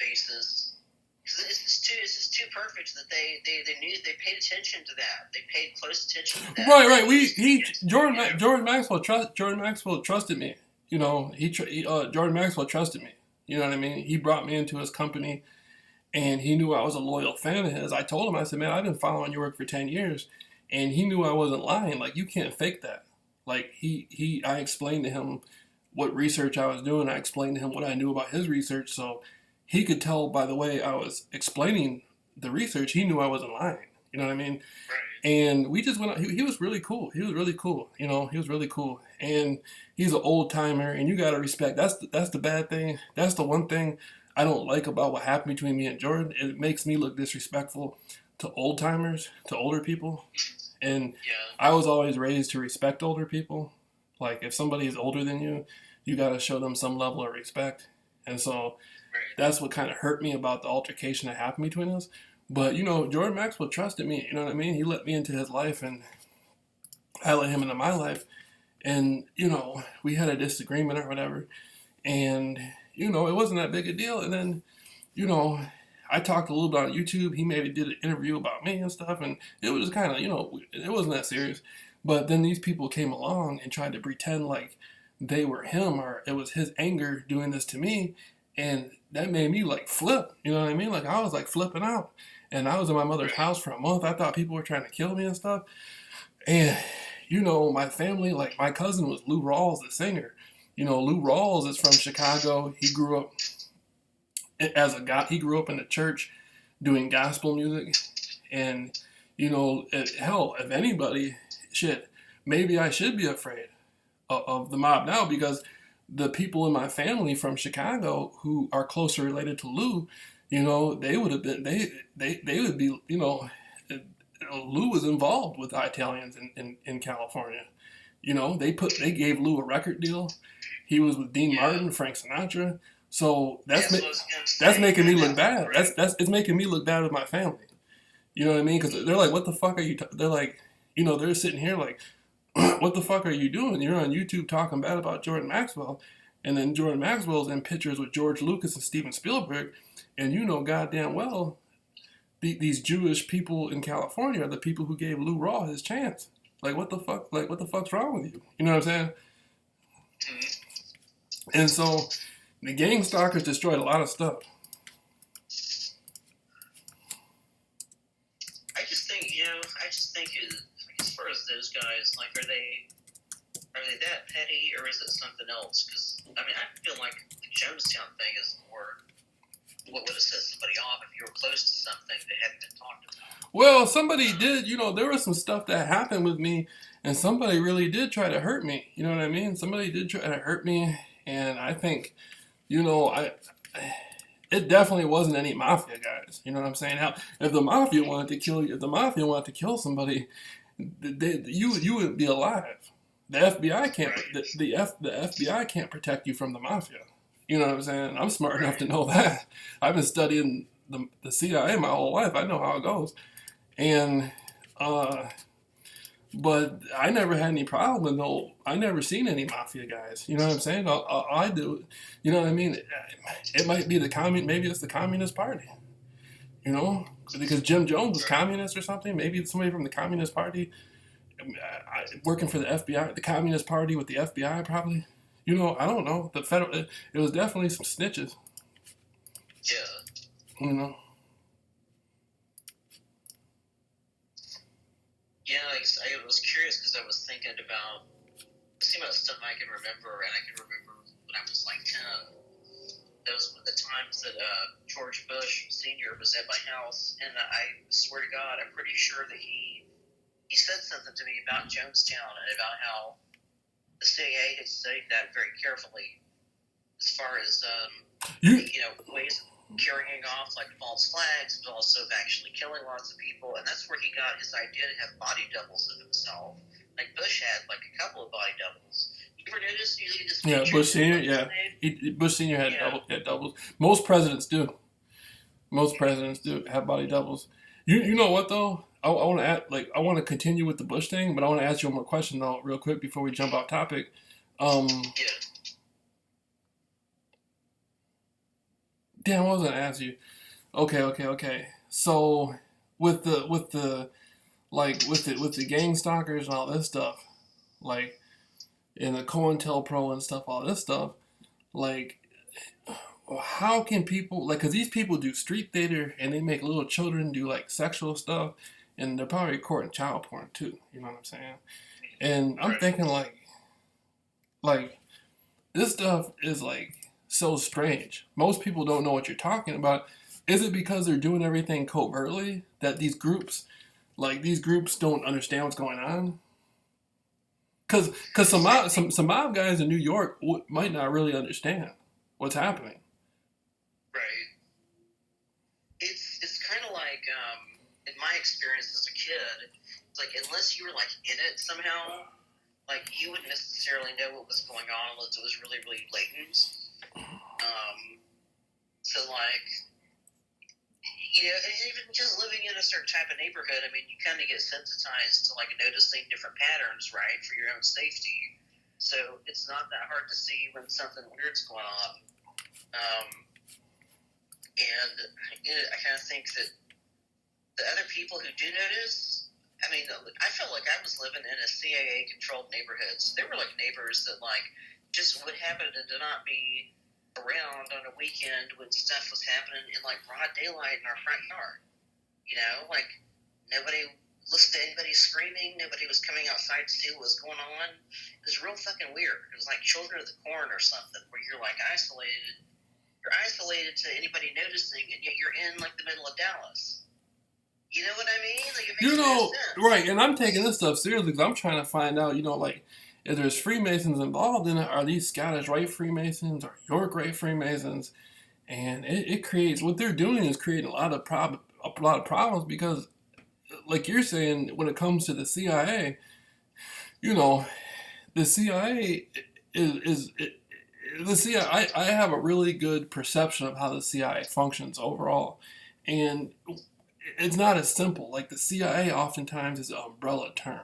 basis. Because it's just too perfect that they knew, they paid attention to that. They paid close attention to that. Right. Jordan Maxwell trusted me. You know, Jordan Maxwell trusted me. You know what I mean? He brought me into his company, and he knew I was a loyal fan of his. I told him, I said, man, I've been following your work for 10 years, and he knew I wasn't lying. Like, you can't fake that. Like, I explained to him what research I was doing. I explained to him what I knew about his research, so he could tell by the way I was explaining the research. He knew I wasn't lying. You know what I mean? Right. And we just went. He was really cool. He was really cool. You know, he was really cool. And he's an old timer, and you gotta respect. That's the bad thing. That's the one thing I don't like about what happened between me and Jordan. It makes me look disrespectful to old timers, to older people. And Yeah. I was always raised to respect older people. Like, if somebody is older than you got to show them some level of respect. And so Right. that's what kind of hurt me about the altercation that happened between us. But, you know, Jordan Maxwell trusted me. You know what I mean? He let me into his life, and I let him into my life. And, you know, we had a disagreement or whatever. And, you know, it wasn't that big a deal. And then, you know, I talked a little bit on YouTube. He maybe did an interview about me and stuff. And it was kind of, you know, it wasn't that serious. But then these people came along and tried to pretend like they were him, or it was his anger doing this to me. And that made me like flip. You know what I mean? Like, I was like flipping out. And I was in my mother's house for a month. I thought people were trying to kill me and stuff. And, you know, my family, like, my cousin was Lou Rawls, the singer. You know, Lou Rawls is from Chicago. He grew up he grew up in the church doing gospel music. And, you know, hell, if anybody, shit, maybe I should be afraid of the mob now, because the people in my family from Chicago who are closer related to Lou, you know, they would have been, they would be, you know, Lou was involved with the Italians in California. You know, they gave Lou a record deal. He was with Dean Martin, Frank Sinatra. So that's making me look bad. It's making me look bad with my family. You know what I mean? Because they're like, what the fuck are you? They're like, you know, they're sitting here like, what the fuck are you doing? You're on YouTube talking bad about Jordan Maxwell, and then Jordan Maxwell's in pictures with George Lucas and Steven Spielberg, and you know goddamn well these Jewish people in California are the people who gave Lou Raw his chance. Like, what the fuck? Like, what the fuck's wrong with you? You know what I'm saying? And so the gang stalkers destroyed a lot of stuff. I just think, you know, like, as far as those guys, like, are they that petty, or is it something else? Because, I mean, I feel like the Jonestown thing is more what would have set somebody off if you were close to something that hadn't been talked about. Well, somebody did, you know, there was some stuff that happened with me, and somebody really did try to hurt me. You know what I mean? Somebody did try to hurt me, and I think, you know, it definitely wasn't any mafia guys. You know what I'm saying? How, if the mafia wanted to kill you, if the mafia wanted to kill somebody, you would be alive. The FBI can't. The FBI can't protect you from the mafia. You know what I'm saying? I'm smart enough to know that. I've been studying the CIA my whole life. I know how it goes, and but I never had any problem with no. I never seen any mafia guys. You know what I'm saying? All I do, you know what I mean? It might be maybe it's the Communist Party. You know, because Jim Jones was communist or something. Maybe it's somebody from the Communist Party working for the FBI, the Communist Party with the FBI, probably. You know, I don't know. The federal, it was definitely some snitches. Yeah. You know. Yeah, I was curious because I was thinking about stuff I can remember, and I can remember when I was like 10. Those were the times that George Bush Sr. was at my house, and I swear to God, I'm pretty sure that he said something to me about Jonestown and about how the CIA had studied that very carefully as far as ways of carrying off like false flags, but also of actually killing lots of people, and that's where he got his idea to have body doubles of himself. Like Bush had like a couple of body doubles. You ever notice usually this? Yeah, Bush Senior. Yeah, Bush Senior had doubles. Most presidents do. Most presidents do have body doubles. You know what though? I want to add, I want to continue with the Bush thing, but I want to ask you one more question though, real quick before we jump off topic. Damn, I was gonna ask you. Okay. So with the like with the gang stalkers and all this stuff, like and the COINTELPRO and stuff, all this stuff, like how can people like? Because these people do street theater and they make little children do like sexual stuff, and they're probably recording child porn too. You know what I'm saying? And I'm Right. thinking like this stuff is like so strange. Most people don't know what you're talking about. Is it because they're doing everything covertly that these groups don't understand what's going on? Because I think some mob guys in New York might not really understand what's happening. right. It's kind of like in my experience as a kid, it's like unless you were like in it somehow, like you wouldn't necessarily know what was going on unless it was really really blatant. So like and even just living in a certain type of neighborhood, I mean, you kind of get sensitized to like noticing different patterns, right, for your own safety. So it's not that hard to see when something weird's going on. Um, and I kind of think that the other people who do notice, I mean, I felt like I was living in a CIA-controlled neighborhood. So there were like neighbors that like just would happen to not be around on a weekend when stuff was happening in like broad daylight in our front yard. Like nobody listened to anybody screaming. Nobody was coming outside to see what was going on. It was real fucking weird. It was like Children of the Corn or something, where you're like isolated. You're isolated to anybody noticing, and yet you're in like the middle of Dallas. You know what I mean? Like it You makes no know, sense. right? And I'm taking this stuff seriously because I'm trying to find out. Like if there's Freemasons involved in it, are these Scottish Rite Freemasons or York Rite Freemasons? And it creates what they're doing is creating a lot of problems because, like you're saying, when it comes to the CIA, you know, the CIA is the CIA. I have a really good perception of how the CIA functions overall, and it's not as simple. Like the CIA oftentimes is an umbrella term.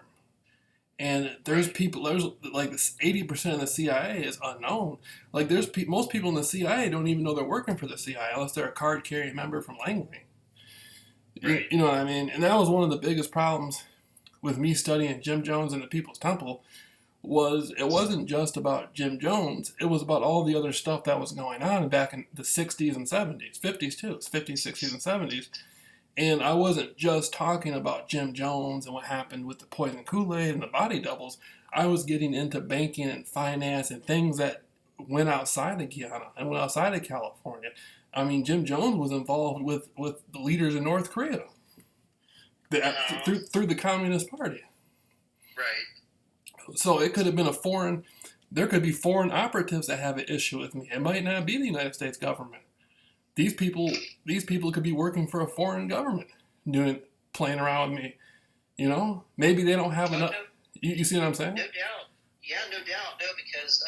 And there's Right. people, there's like 80% of the CIA is unknown. Like most people in the CIA don't even know they're working for the CIA unless they're a card carrying member from Langley. Right. You know what I mean? And that was one of the biggest problems with me studying Jim Jones and the People's Temple was it wasn't just about Jim Jones. It was about all the other stuff that was going on back in the 60s and 70s, 50s too. It's 50s, 60s, and 70s. And I wasn't just talking about Jim Jones and what happened with the poison Kool-Aid and the body doubles. I was getting into banking and finance and things that went outside of Guyana and went outside of California. I mean, Jim Jones was involved with the leaders in North Korea Uh-huh. through the Communist Party. Right. So it could have been there could be foreign operatives that have an issue with me. It might not be the United States government. These people these people could be working for a foreign government doing playing around with me. Maybe they don't have Oh enough. no, You see what I'm saying? no doubt. Yeah, no doubt. No, because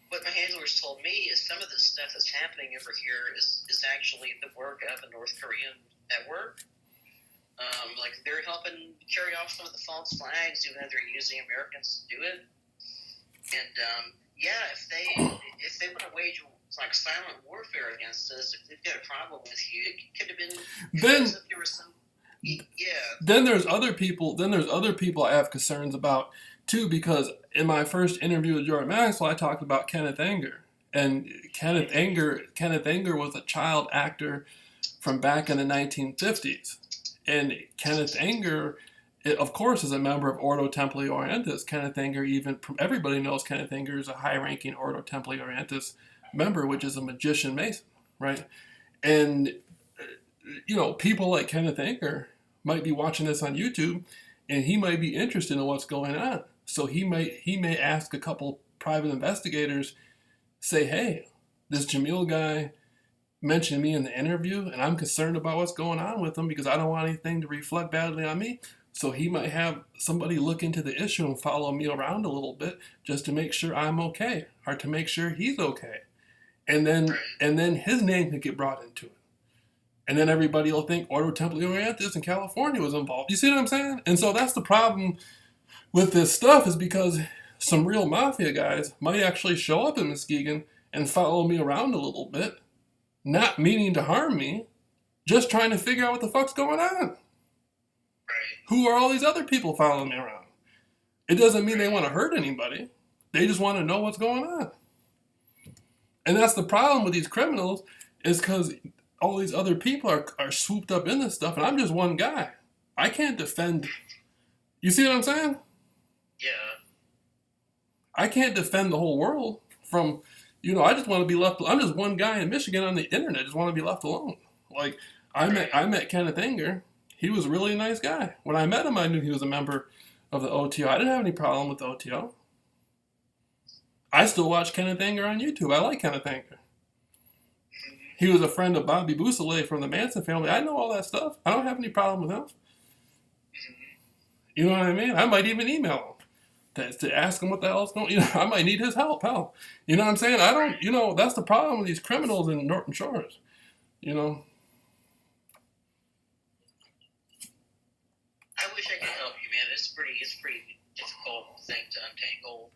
what my handlers told me is some of the stuff that's happening over here is actually the work of a North Korean network. Like they're helping carry off some of the false flags, even though they're using Americans to do it. And yeah, if they want to wage like silent warfare against us, if they've got a problem with you, it could have been Then because if there was some. Yeah. then there's other people. Then there's other people I have concerns about too because in my first interview with Jordan Maxwell, I talked about Kenneth Anger. And Kenneth Anger was a child actor from back in the 1950s. And Kenneth Anger, of course, is a member of Ordo Templi Orientis. Kenneth Anger, everybody knows Kenneth Anger is a high-ranking Ordo Templi Orientis member, which is a magician mason, right? And people like Kenneth Anger might be watching this on YouTube, and he might be interested in what's going on. So he may ask a couple private investigators, say, "Hey, this Jamil guy mentioned me in the interview, and I'm concerned about what's going on with him because I don't want anything to reflect badly on me." So he might have somebody look into the issue and follow me around a little bit just to make sure I'm okay or to make sure he's okay. And then Right. and then his name could get brought into it. And then everybody will think Ordo Templi Orientis in California was involved. You see what I'm saying? And so that's the problem with this stuff is because some real mafia guys might actually show up in Muskegon and follow me around a little bit not meaning to harm me, just trying to figure out what the fuck's going on. Right. Who are all these other people following me around? It doesn't mean they Right. want to hurt anybody. They just want to know what's going on. And that's the problem with these criminals, is because all these other people are swooped up in this stuff, and I'm just one guy. I can't defend. You see what I'm saying? Yeah. I can't defend the whole world from, I just want to be left. I'm just one guy in Michigan on the internet. Just want to be left alone. Like I met Kenneth Anger. He was a really nice guy. When I met him, I knew he was a member of the OTO. I didn't have any problem with the OTO. I still watch Kenneth Anger on YouTube. I like Kenneth Anger. He was a friend of Bobby Boussalet from the Manson family. I know all that stuff. I don't have any problem with him. You know what I mean? I might even email him to ask him what the hell's going on. I might need his help. Hell. You know what I'm saying? I don't, that's the problem with these criminals in Norton Shores. I wish I could help you, man. It's a pretty difficult thing to untangle.